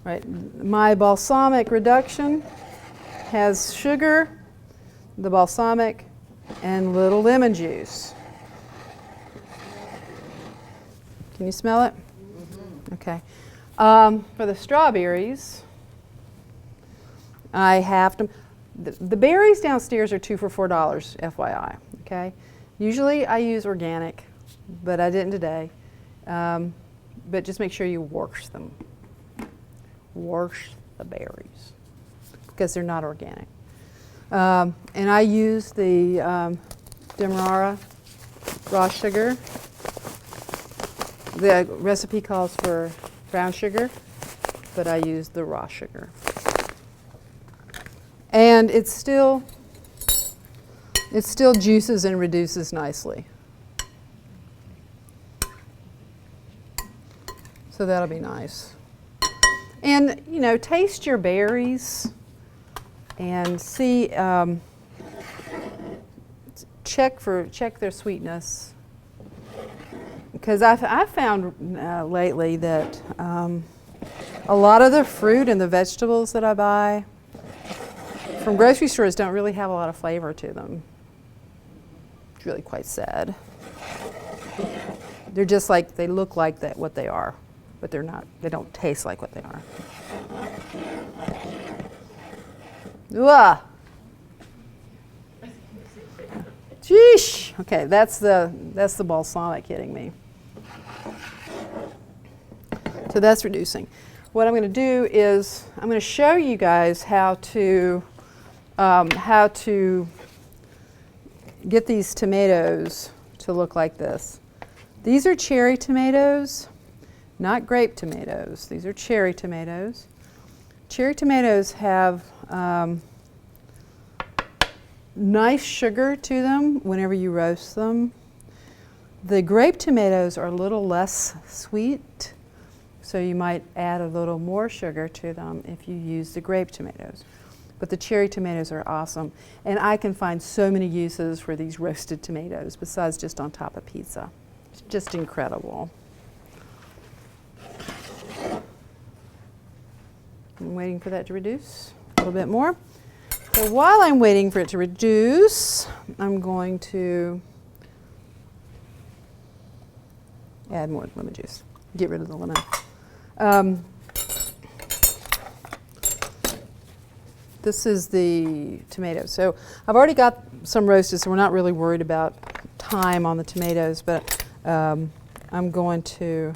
Right. My balsamic reduction has sugar, the balsamic, and little lemon juice. Can you smell it? Mm-hmm. Okay. For the strawberries, I have to. The berries downstairs are 2 for $4, FYI. Okay. Usually I use organic, but I didn't today. But just make sure you wash them. Wash the berries because they're not organic. And I use the Demerara raw sugar. The recipe calls for brown sugar, but I use the raw sugar. And it still juices and reduces nicely. So that'll be nice. And, you know, taste your berries and see, check their sweetness. Because I've found lately that a lot of the fruit and the vegetables that I buy from grocery stores don't really have a lot of flavor to them. It's really quite sad. They're just like, they look like that what they are, but they're not. They don't taste like what they are. Ugh. Sheesh. Okay, that's the balsamic hitting me. So that's reducing. What I'm going to do is I'm going to show you guys how to get these tomatoes to look like this. These are cherry tomatoes, not grape tomatoes. These are cherry tomatoes. Cherry tomatoes have nice sugar to them whenever you roast them. The grape tomatoes are a little less sweet, so you might add a little more sugar to them if you use the grape tomatoes. But the cherry tomatoes are awesome. And I can find so many uses for these roasted tomatoes besides just on top of pizza. It's just incredible. I'm waiting for that to reduce a little bit more. So while I'm waiting for it to reduce, I'm going to add more lemon juice. Get rid of the lemon. This is the tomatoes. So I've already got some roasted, so we're not really worried about time on the tomatoes, but I'm going to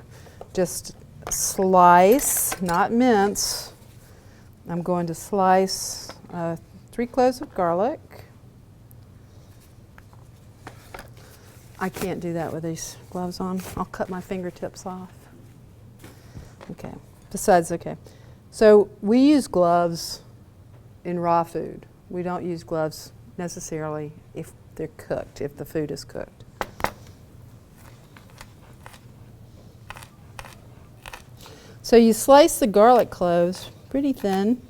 just slice, not mince. I'm going to slice 3 cloves of garlic. I can't do that with these gloves on. I'll cut my fingertips off. Okay, besides, okay. So we use gloves in raw food. We don't use gloves necessarily if they're cooked, if the food is cooked. So you slice the garlic cloves pretty thin.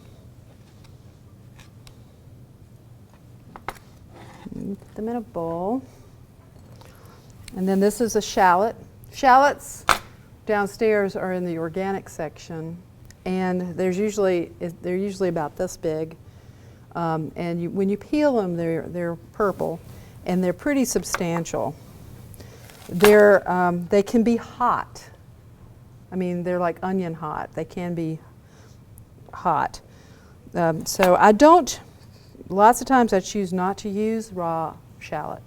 Put them in a bowl. And then this is a shallot. Shallots downstairs are in the organic section, and they're usually about this big. And when you peel them, they're purple, and they're pretty substantial. They can be hot. I mean, they're like onion hot. They can be hot. So I don't. Lots of times I choose not to use raw shallot.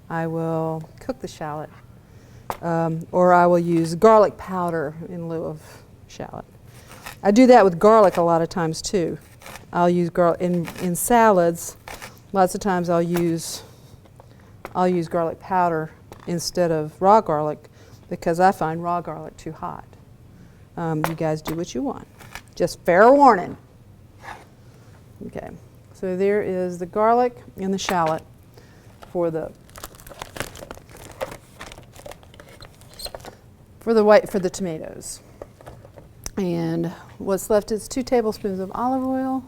I will cook the shallot, or I will use garlic powder in lieu of shallot. I do that with garlic a lot of times too. I'll use garlic in salads. Lots of times I'll use garlic powder instead of raw garlic because I find raw garlic too hot. You guys do what you want. Just fair warning. Okay, so there is the garlic and the shallot for the tomatoes. And what's left is 2 tablespoons of olive oil.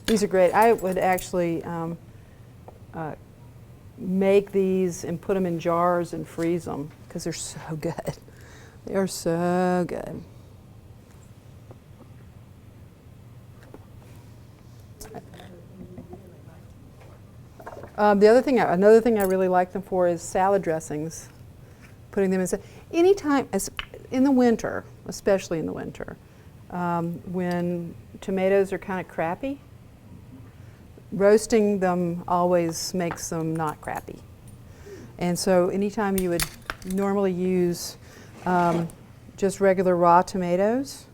These are great. I would actually make these and put them in jars and freeze them because they're so good. They are so good. Another thing I really like them for is salad dressings. Putting them in anytime, in the winter, especially in the winter, when tomatoes are kind of crappy. Roasting them always makes them not crappy. And so anytime you would normally use just regular raw tomatoes,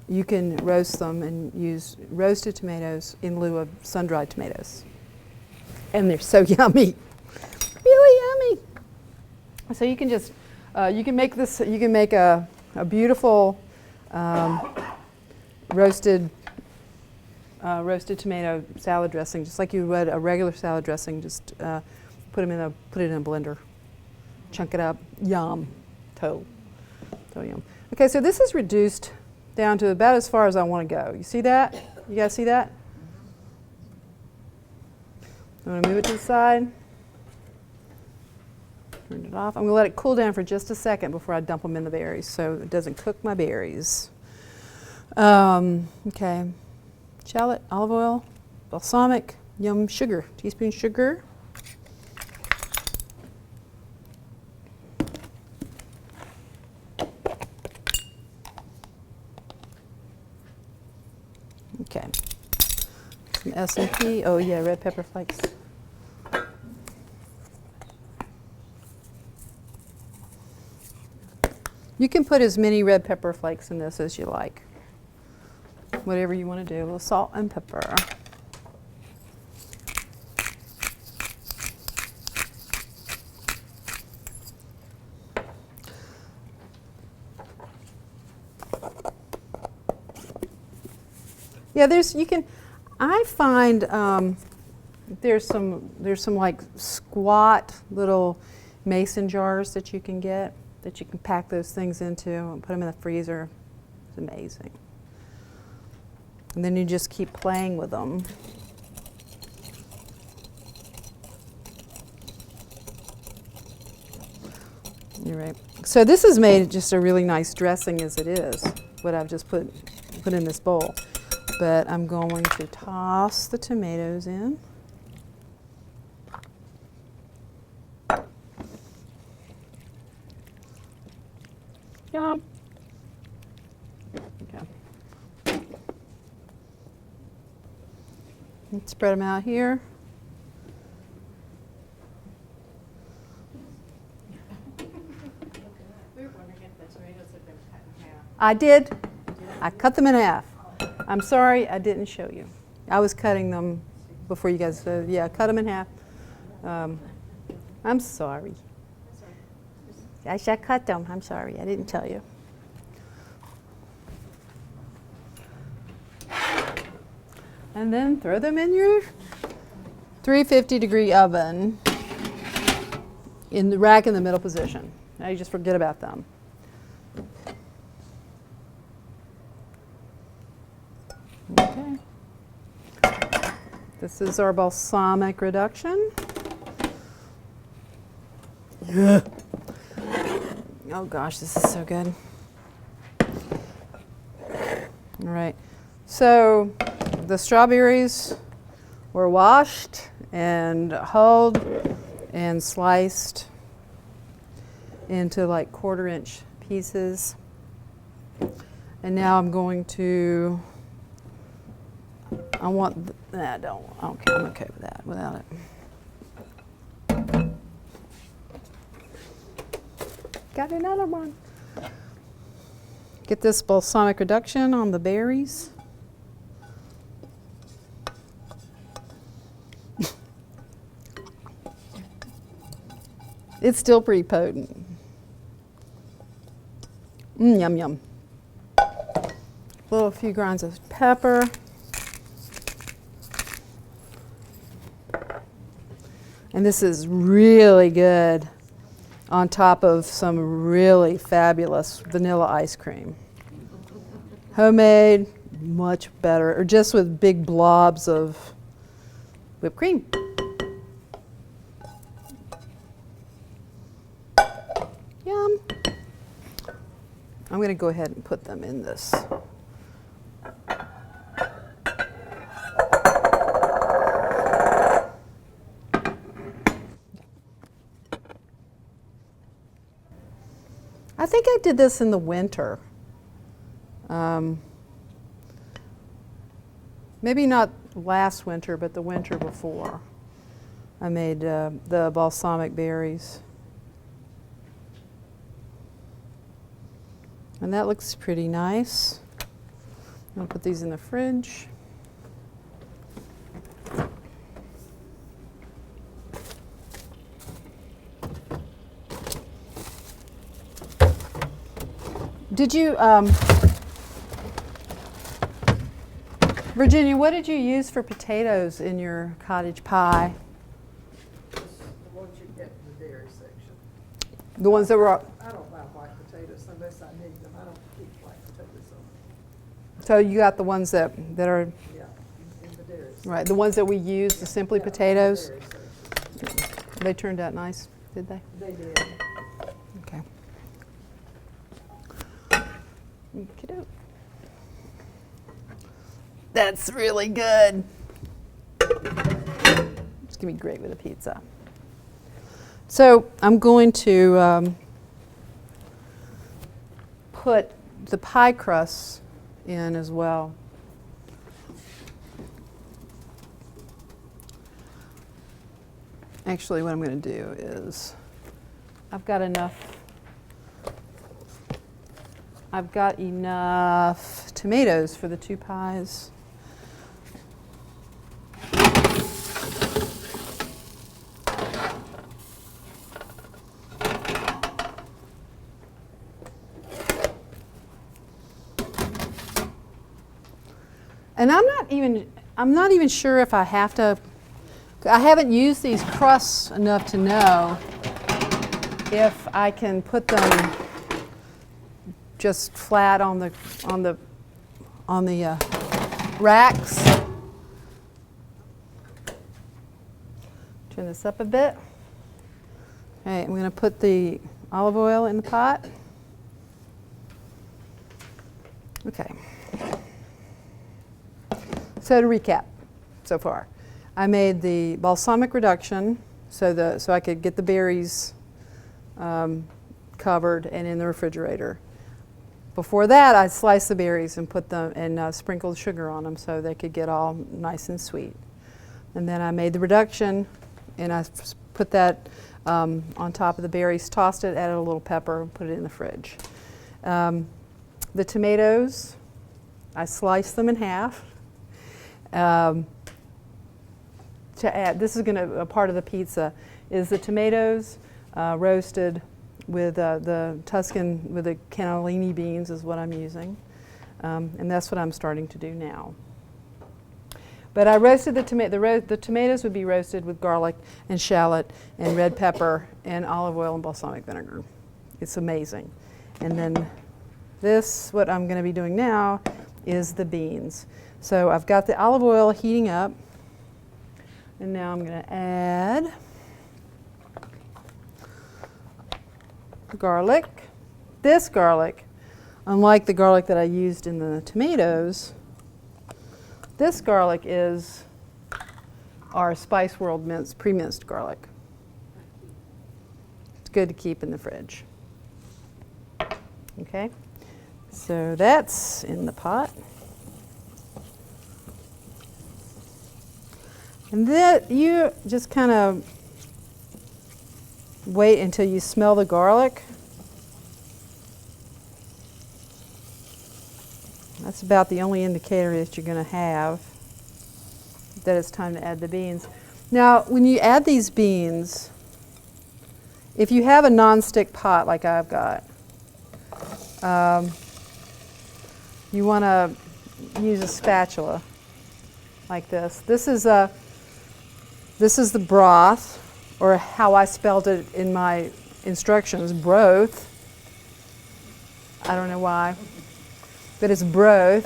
you can roast them and use roasted tomatoes in lieu of sun-dried tomatoes. And they're so yummy, really yummy. So you can just, you can make this, you can make a beautiful roasted tomato salad dressing, just like you would a regular salad dressing. Just put it in a blender, chunk it up. Yum, total yum. Okay, so this is reduced down to about as far as I want to go. You see that? You guys see that? I'm going to move it to the side. Turn it off. I'm going to let it cool down for just a second before I dump them in the berries so it doesn't cook my berries. Okay. Shallot, olive oil, balsamic, yum sugar, teaspoon sugar. Okay. Some S&P, oh yeah, red pepper flakes. You can put as many red pepper flakes in this as you like. Whatever you want to do, a little salt and pepper. Yeah, I find there's some like squat little mason jars that you can get that you can pack those things into and put them in the freezer. It's amazing. And then you just keep playing with them. You're right. So this has made just a really nice dressing as it is, what I've just put in this bowl. But I'm going to toss the tomatoes in. Yum. Okay. Let's spread them out here. I did. I cut them in half. I'm sorry I didn't show you. I was cutting them before you guys said, yeah, cut them in half. I'm sorry. I should cut them. I'm sorry. I didn't tell you. And then throw them in your 350-degree oven in the rack in the middle position. Now you just forget about them. Okay. This is our balsamic reduction. Yeah. Oh gosh, this is so good. All right. So the strawberries were washed and hulled and sliced into like 1/4-inch pieces. And now I'm going to, I'm okay with that, without it. Got another one. Get this balsamic reduction on the berries. It's still pretty potent. Yum, yum. A few grinds of pepper. And this is really good on top of some really fabulous vanilla ice cream. Homemade, much better, or just with big blobs of whipped cream. Yum. I'm going to go ahead and put them in this. I think I did this in the winter. Maybe not last winter, but the winter before. I made the balsamic berries. And that looks pretty nice. I'm going to put these in the fridge. Did you, Virginia, what did you use for potatoes in your cottage pie? The ones you get in the dairy section. The ones that were... I don't buy white potatoes unless I need them. I don't keep white potatoes on. So you got the ones that are... Yeah, in the dairy section. Right, the ones that we use, the simply Yeah, potatoes. the dairy section. They turned out nice, did they? They did. Okay. Okey-doke. That's really good. It's gonna be great with a pizza. So I'm going to put the pie crusts in as well. Actually, what I'm going to do is I've got enough tomatoes for the two pies. And I'm not even sure if I have to. I haven't used these crusts enough to know if I can put them just flat on the racks. Turn this up a bit. Okay, I'm going to put the olive oil in the pot. Okay. So to recap, so far, I made the balsamic reduction so I could get the berries covered and in the refrigerator. Before that, I sliced the berries and put them and sprinkled sugar on them so they could get all nice and sweet. And then I made the reduction and I put that on top of the berries, tossed it, added a little pepper, and put it in the fridge. The tomatoes, I sliced them in half. To add, this is going to a part of the pizza, is the tomatoes roasted with the Tuscan, with the cannellini beans is what I'm using. And that's what I'm starting to do now. But I roasted the tomatoes would be roasted with garlic and shallot and red pepper and olive oil and balsamic vinegar. It's amazing. And then this, what I'm going to be doing now, is the beans. So I've got the olive oil heating up, and now I'm going to add the garlic. This garlic, unlike the garlic that I used in the tomatoes, this garlic is our Spice World pre-minced garlic. It's good to keep in the fridge. Okay, so that's in the pot. And then you just kind of wait until you smell the garlic. That's about the only indicator that you're going to have that it's time to add the beans. Now, when you add these beans, if you have a non-stick pot like I've got, you want to use a spatula like this. This is the broth, or how I spelled it in my instructions, broth. I don't know why, but it's broth.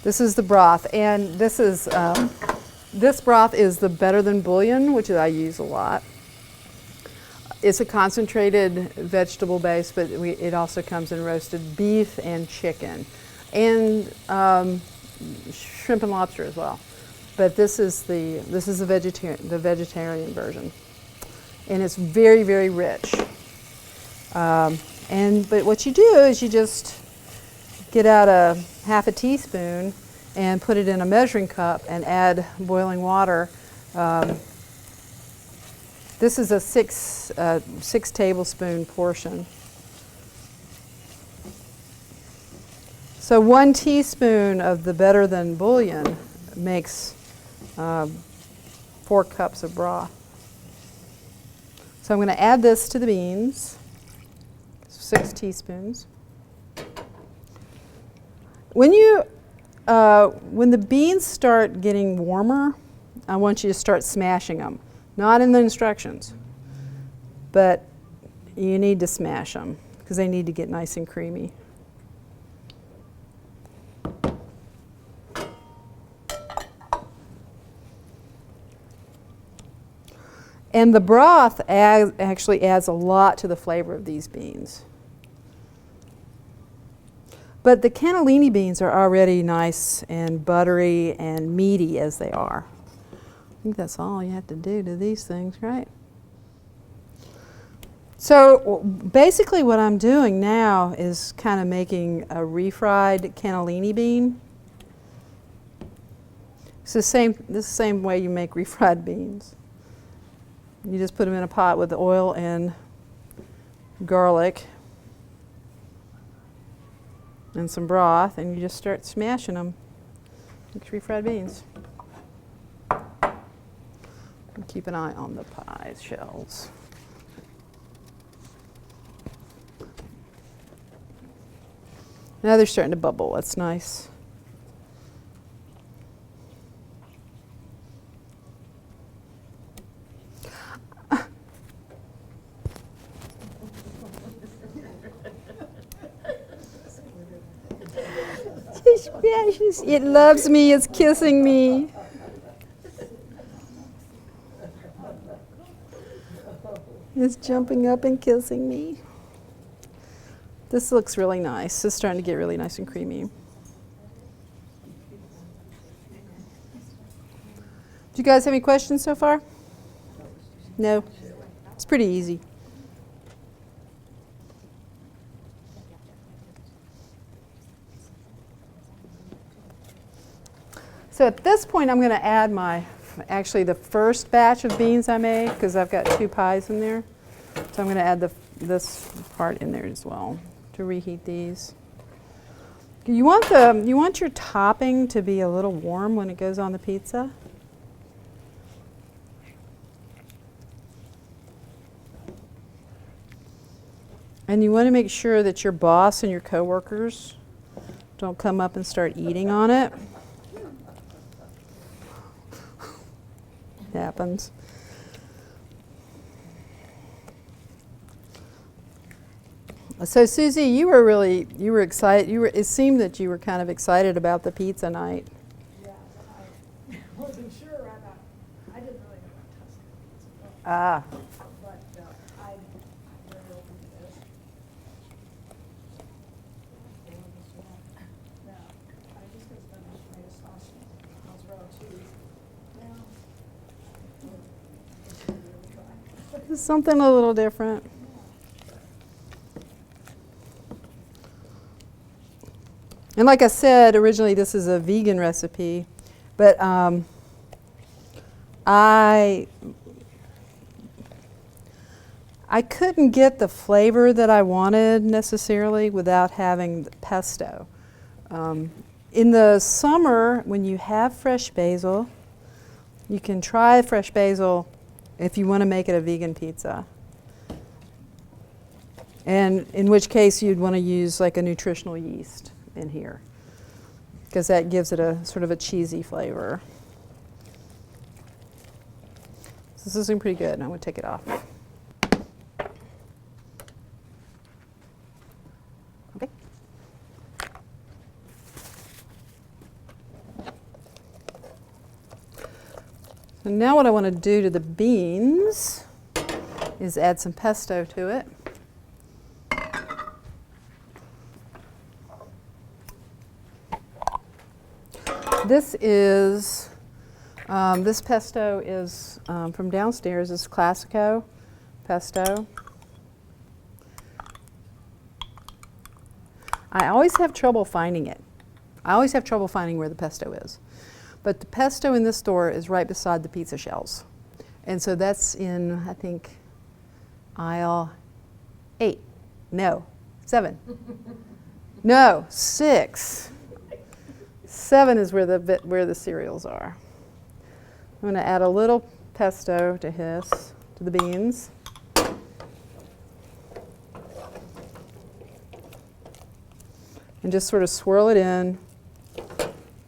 This is the broth, and this broth is the Better Than Bouillon, which I use a lot. It's a concentrated vegetable base, but it also comes in roasted beef and chicken, and shrimp and lobster as well. But this is the vegetarian version, and it's very, very rich. But what you do is you just get out a half a teaspoon and put it in a measuring cup and add boiling water. This is a six tablespoon portion. So 1 teaspoon of the Better Than Bouillon makes 4 cups of broth. So I'm going to add this to the beans, 6 teaspoons. When the beans start getting warmer, I want you to start smashing them. Not in the instructions, but you need to smash them because they need to get nice and creamy. And the broth actually adds a lot to the flavor of these beans. But the cannellini beans are already nice and buttery and meaty as they are. I think that's all you have to do to these things, right? So basically what I'm doing now is kind of making a refried cannellini bean. It's the same way you make refried beans. You just put them in a pot with oil and garlic and some broth, and you just start smashing them. Make refried beans. And keep an eye on the pie shells. Now they're starting to bubble. That's nice. It loves me, it's kissing me. It's jumping up and kissing me. This looks really nice. It's starting to get really nice and creamy. Do you guys have any questions so far? No? It's pretty easy. So at this point, I'm going to add actually the first batch of beans I made, because I've got 2 pies in there. So I'm going to add this part in there as well to reheat these. You want your topping to be a little warm when it goes on the pizza. And you want to make sure that your boss and your coworkers don't come up and start eating on it. It happens. So Susie, you were excited. It seemed that you were kind of excited about the pizza night. Yeah, I wasn't sure. I didn't really know about Tuscan pizza. Ah. But I really open to this. Now, I just got finished made a sausage, mozzarella cheese. Now, Something a little different. And like I said, originally this is a vegan recipe, but I couldn't get the flavor that I wanted necessarily without having the pesto. In the summer, when you have fresh basil, you can try fresh basil if you want to make it a vegan pizza. And in which case you'd want to use like a nutritional yeast in here, because that gives it a sort of a cheesy flavor. So this is looking pretty good, and I'm going to take it off. Okay. And now what I want to do to the beans is add some pesto to it. This pesto is from downstairs. It's Classico pesto. I always have trouble finding it. I always have trouble finding where the pesto is. But the pesto in this store is right beside the pizza shells. And so that's in, I think, aisle 8. No, 7. No, 6. 7 is where the cereals are. I'm going to add a little pesto to the beans. And just sort of swirl it in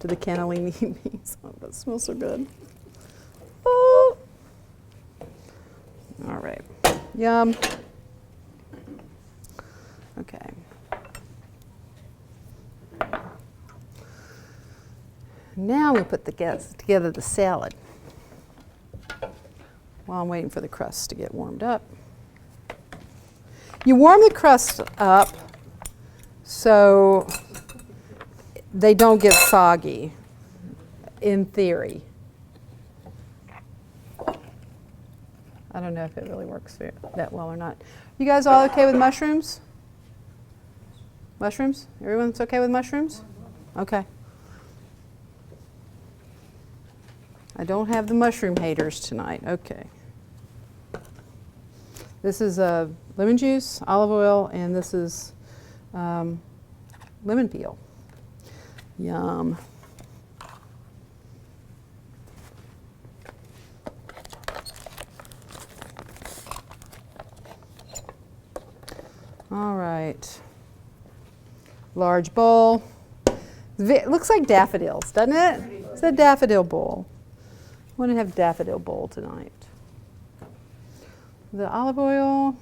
to the cannellini beans. Oh, that smells so good. Oh. All right. Yum. Okay. Now we put together the salad while I'm waiting for the crust to get warmed up. You warm the crust up so they don't get soggy, in theory. I don't know if it really works that well or not. You guys all okay with mushrooms? Mushrooms? Everyone's okay with mushrooms? Okay. I don't have the mushroom haters tonight. Okay. This is lemon juice, olive oil, and this is lemon peel. Yum. All right. Large bowl. It looks like daffodils, doesn't it? It's a daffodil bowl. I want to have daffodil bowl tonight. The olive oil,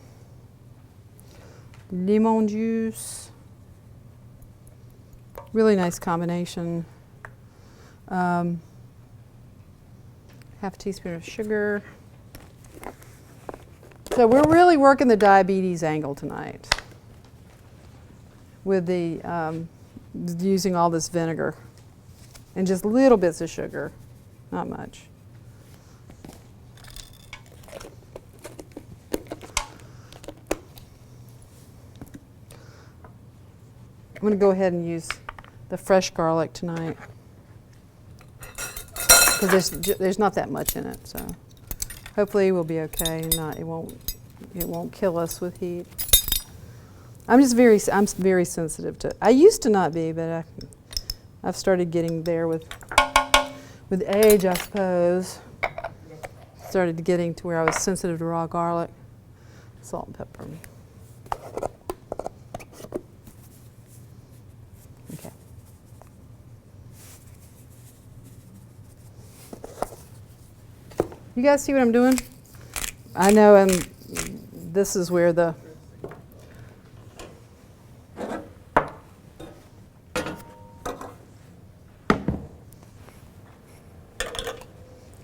lemon juice, really nice combination. Half a teaspoon of sugar. So we're really working the diabetes angle tonight with the using all this vinegar and just little bits of sugar, not much. I'm going to go ahead and use the fresh garlic tonight because there's not that much in it, so hopefully we'll be okay. It won't kill us with heat. I'm very sensitive to it. I used to not be, but I've started getting there with age, I suppose. Started getting to where I was sensitive to raw garlic, salt and pepper. Okay. You guys see what I'm doing? I know, and this is where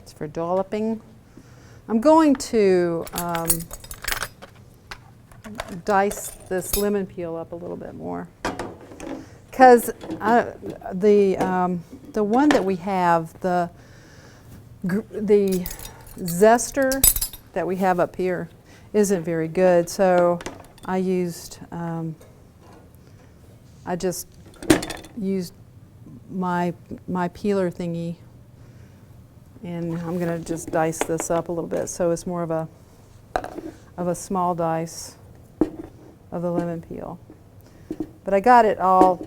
it's for dolloping. I'm going to dice this lemon peel up a little bit more because the one that we have, the zester that we have up here isn't very good, so I just used my peeler thingy, and I'm going to just dice this up a little bit so it's more of a small dice of the lemon peel. But I got it all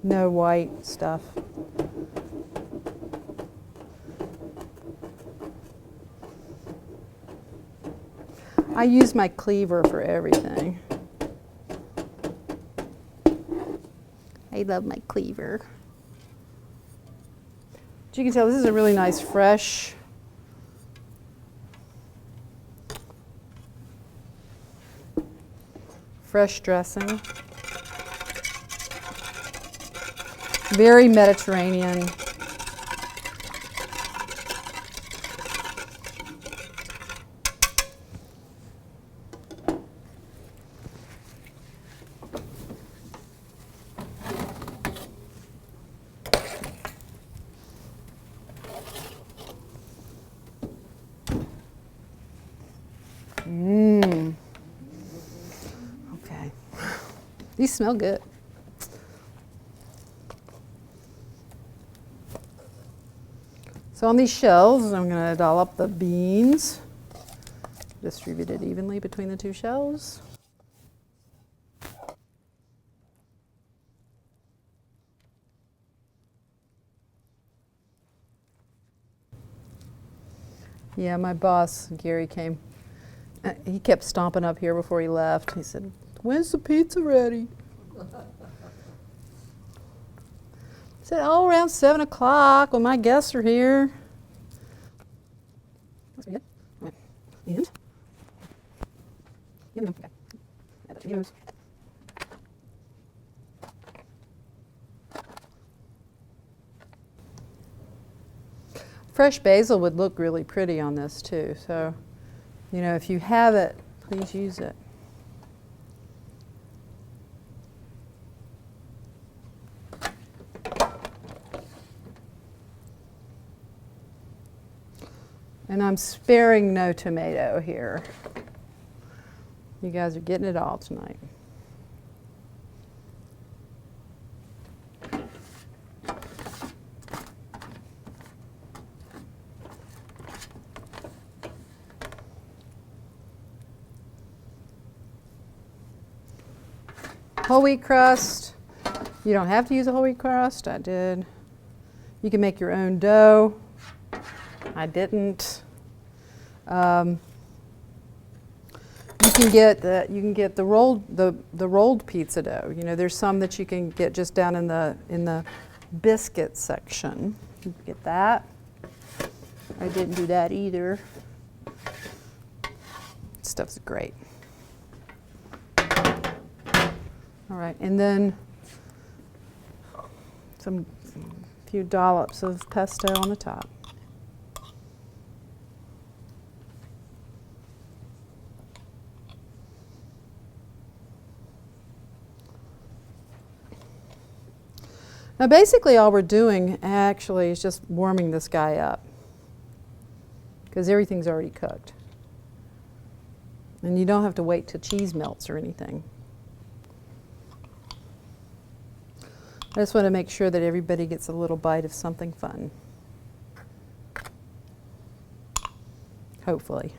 no white stuff. I use my cleaver for everything. I love my cleaver. As you can tell, this is a really nice fresh dressing. Very Mediterranean. These smell good. So on these shells, I'm going to dollop the beans. Distribute it evenly between the two shells. Yeah, my boss, Gary, came. He kept stomping up here before he left. He said, "When's the pizza ready?" I said, "Oh, around 7 o'clock when my guests are here." That's good. And? Okay. Add the tomatoes. Fresh basil would look really pretty on this too. So, you know, if you have it, please use it. And I'm sparing no tomato here. You guys are getting it all tonight. Whole wheat crust. You don't have to use a whole wheat crust. I did. You can make your own dough. I didn't. You can get the rolled pizza dough. You know, there's some that you can get just down in the biscuit section. You can get that. I didn't do that either. Stuff's great. All right, and then a few dollops of pesto on the top. Now basically all we're doing actually is just warming this guy up because everything's already cooked. And you don't have to wait till cheese melts or anything. I just want to make sure that everybody gets a little bite of something fun. Hopefully.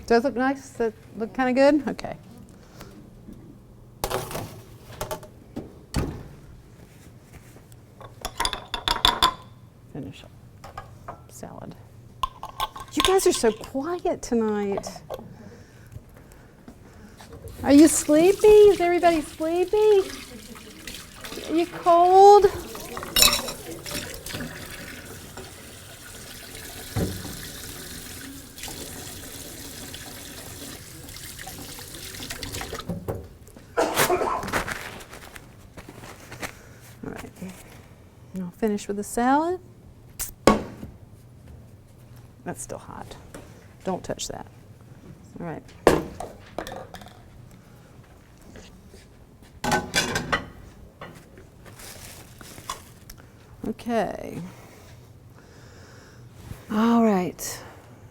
Does it look nice? Does it look kind of good? Okay. Finish up salad. You guys are so quiet tonight. Are you sleepy? Is everybody sleepy? Are you cold? Finish with the salad. That's still hot. Don't touch that. All right. Okay. All right.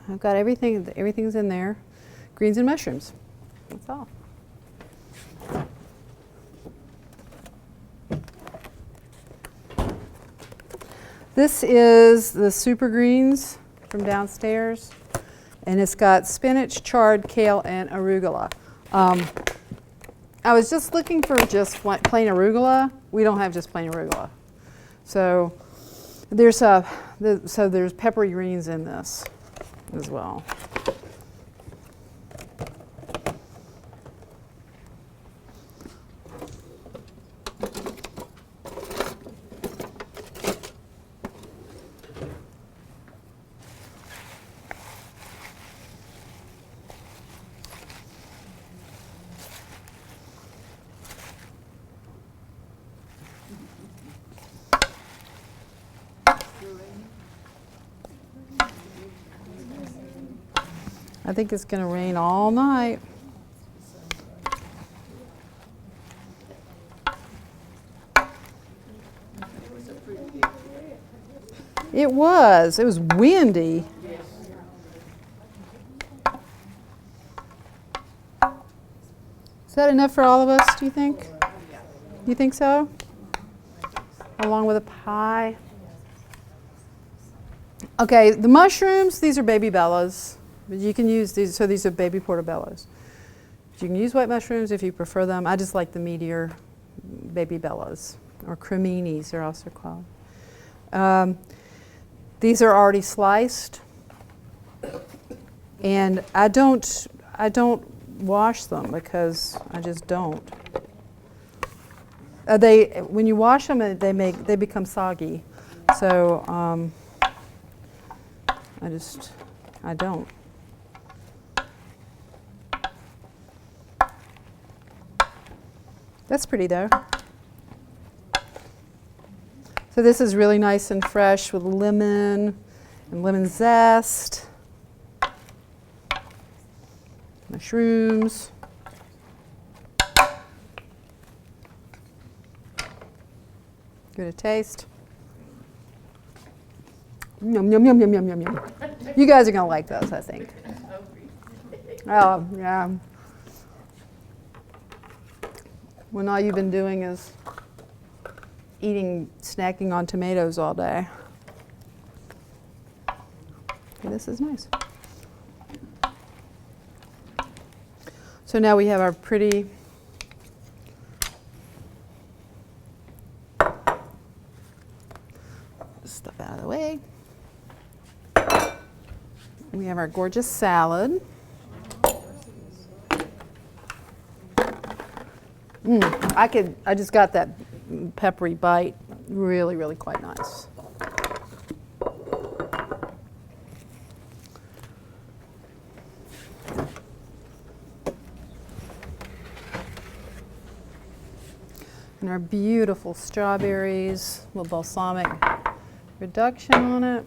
I've got everything. Everything's in there. Greens and mushrooms. That's all. This is the super greens from downstairs, and it's got spinach, chard, kale, and arugula. I was just looking for just plain arugula. We don't have just plain arugula, so there's peppery greens in this as well. I think it's going to rain all night. It was. It was windy. Is that enough for all of us, do you think? You think so? Along with a pie. Okay, the mushrooms, these are baby bellas. But you can use these, so these are baby portobellos. You can use white mushrooms if you prefer them. I just like the meatier baby bellas, or creminis they're also called. These are already sliced, and I don't wash them because I just don't. When you wash them, they become soggy. So I don't. That's pretty though. So this is really nice and fresh with lemon and lemon zest, mushrooms. Give it a taste. Yum, yum, yum, yum, yum, yum, yum. You guys are going to like those, I think. Oh, yeah. When all you've been doing is snacking on tomatoes all day. This is nice. So now we have our pretty stuff out of the way. We have our gorgeous salad. I just got that peppery bite. Really, really quite nice. And our beautiful strawberries with balsamic reduction on it.